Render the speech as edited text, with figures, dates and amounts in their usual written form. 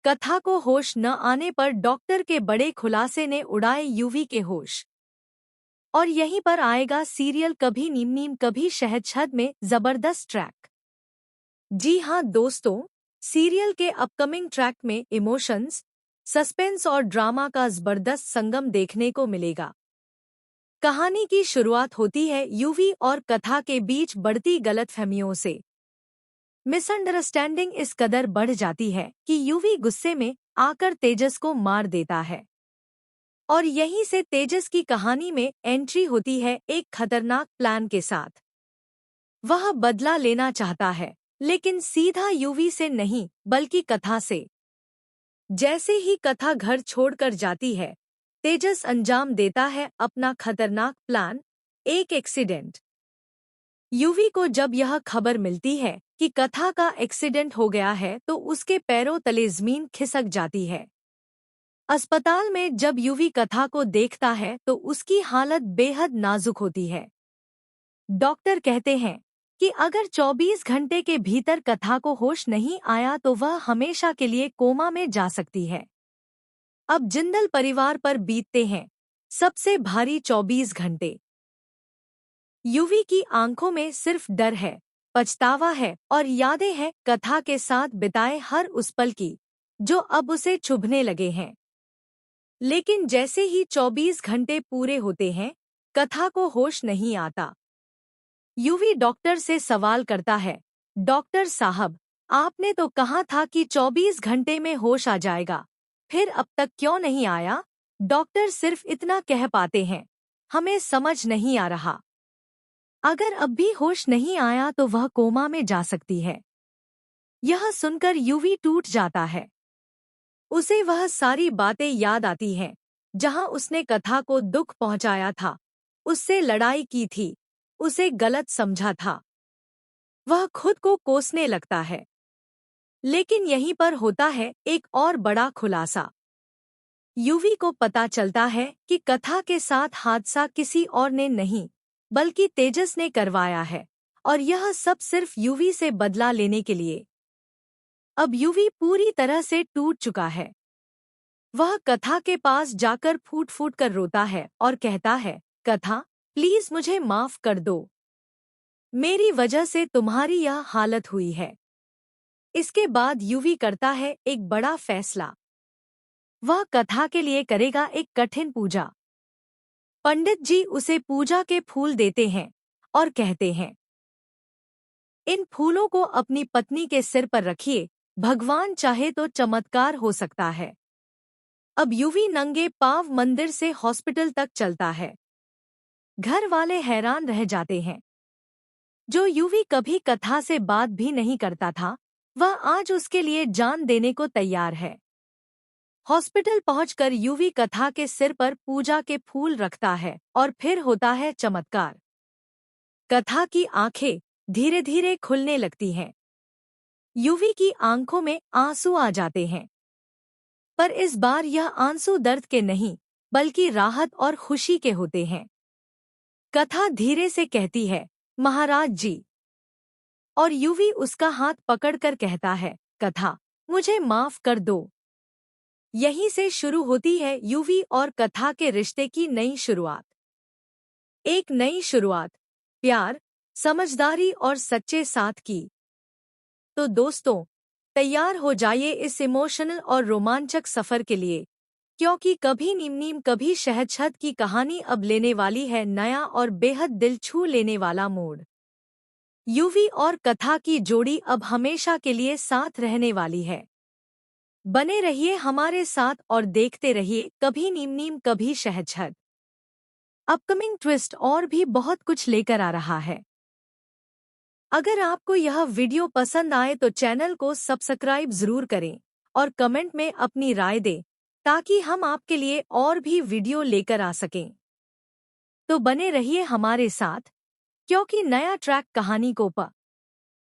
कथा को होश न आने पर डॉक्टर के बड़े खुलासे ने उड़ाए यूवी के होश। और यहीं पर आएगा सीरियल कभी नीम नीम कभी शहद शहद में जबरदस्त ट्रैक। जी हाँ दोस्तों, सीरियल के अपकमिंग ट्रैक में इमोशंस, सस्पेंस और ड्रामा का जबरदस्त संगम देखने को मिलेगा। कहानी की शुरुआत होती है यूवी और कथा के बीच बढ़ती गलतफहमियों से। मिसअंडरस्टैंडिंग इस कदर बढ़ जाती है कि यूवी गुस्से में आकर तेजस को मार देता है। और यहीं से तेजस की कहानी में एंट्री होती है एक खतरनाक प्लान के साथ। वह बदला लेना चाहता है, लेकिन सीधा यूवी से नहीं बल्कि कथा से। जैसे ही कथा घर छोड़कर जाती है, तेजस अंजाम देता है अपना खतरनाक प्लान, एक एक्सीडेंट। यूवी को जब यह खबर मिलती है कि कथा का एक्सीडेंट हो गया है तो उसके पैरों तले जमीन खिसक जाती है। अस्पताल में जब यूवी कथा को देखता है तो उसकी हालत बेहद नाजुक होती है। डॉक्टर कहते हैं कि अगर 24 घंटे के भीतर कथा को होश नहीं आया तो वह हमेशा के लिए कोमा में जा सकती है। अब जिंदल परिवार पर बीतते हैं सबसे भारी 24 घंटे। यूवी की आंखों में सिर्फ डर है, पछतावा है और यादें हैं कथा के साथ बिताए हर उस पल की, जो अब उसे चुभने लगे हैं। लेकिन जैसे ही 24 घंटे पूरे होते हैं, कथा को होश नहीं आता। यूवी डॉक्टर से सवाल करता है, डॉक्टर साहब, आपने तो कहा था कि 24 घंटे में होश आ जाएगा, फिर अब तक क्यों नहीं आया? डॉक्टर सिर्फ इतना कह पाते हैं, हमें समझ नहीं आ रहा। अगर अब भी होश नहीं आया तो वह कोमा में जा सकती है। यह सुनकर यूवी टूट जाता है। उसे वह सारी बातें याद आती हैं, जहां उसने कथा को दुख पहुंचाया था, उससे लड़ाई की थी, उसे गलत समझा था। वह खुद को कोसने लगता है। लेकिन यहीं पर होता है एक और बड़ा खुलासा। यूवी को पता चलता है कि कथा के साथ हादसा किसी और ने नहीं, बल्कि तेजस ने करवाया है, और यह सब सिर्फ यूवी से बदला लेने के लिए। अब यूवी पूरी तरह से टूट चुका है। वह कथा के पास जाकर फूट फूट कर रोता है और कहता है, कथा, प्लीज मुझे माफ कर दो। मेरी वजह से तुम्हारी यह हालत हुई है। इसके बाद यूवी करता है एक बड़ा फैसला। वह कथा के लिए करेगा एक कठिन पूजा। पंडित जी उसे पूजा के फूल देते हैं और कहते हैं, इन फूलों को अपनी पत्नी के सिर पर रखिए, भगवान चाहे तो चमत्कार हो सकता है। अब यूवी नंगे पांव मंदिर से हॉस्पिटल तक चलता है। घर वाले हैरान रह जाते हैं। जो यूवी कभी कथा से बात भी नहीं करता था, वह आज उसके लिए जान देने को तैयार है। हॉस्पिटल पहुंचकर यूवी कथा के सिर पर पूजा के फूल रखता है और फिर होता है चमत्कार। कथा की आंखें धीरे धीरे खुलने लगती हैं। यूवी की आंखों में आंसू आ जाते हैं। पर इस बार यह आंसू दर्द के नहीं, बल्कि राहत और खुशी के होते हैं। कथा धीरे से कहती है, महाराज जी। और यूवी उसका हाथ पकड़कर कहता है, कथा, मुझे माफ कर दो। यहीं से शुरू होती है यूवी और कथा के रिश्ते की नई शुरुआत। एक नई शुरुआत, प्यार, समझदारी और सच्चे साथ की। तो दोस्तों, तैयार हो जाइए इस इमोशनल और रोमांचक सफर के लिए, क्योंकि कभी नीम नीम कभी शहद शहद की कहानी अब लेने वाली है नया और बेहद दिल छू लेने वाला मोड़। यूवी और कथा की जोड़ी अब हमेशा के लिए साथ रहने वाली है। बने रहिए हमारे साथ और देखते रहिए कभी नीम नीम कभी शहद शहद। अपकमिंग ट्विस्ट और भी बहुत कुछ लेकर आ रहा है। अगर आपको यह वीडियो पसंद आए तो चैनल को सब्सक्राइब जरूर करें और कमेंट में अपनी राय दें, ताकि हम आपके लिए और भी वीडियो लेकर आ सकें। तो बने रहिए हमारे साथ, क्योंकि नया ट्रैक कहानी को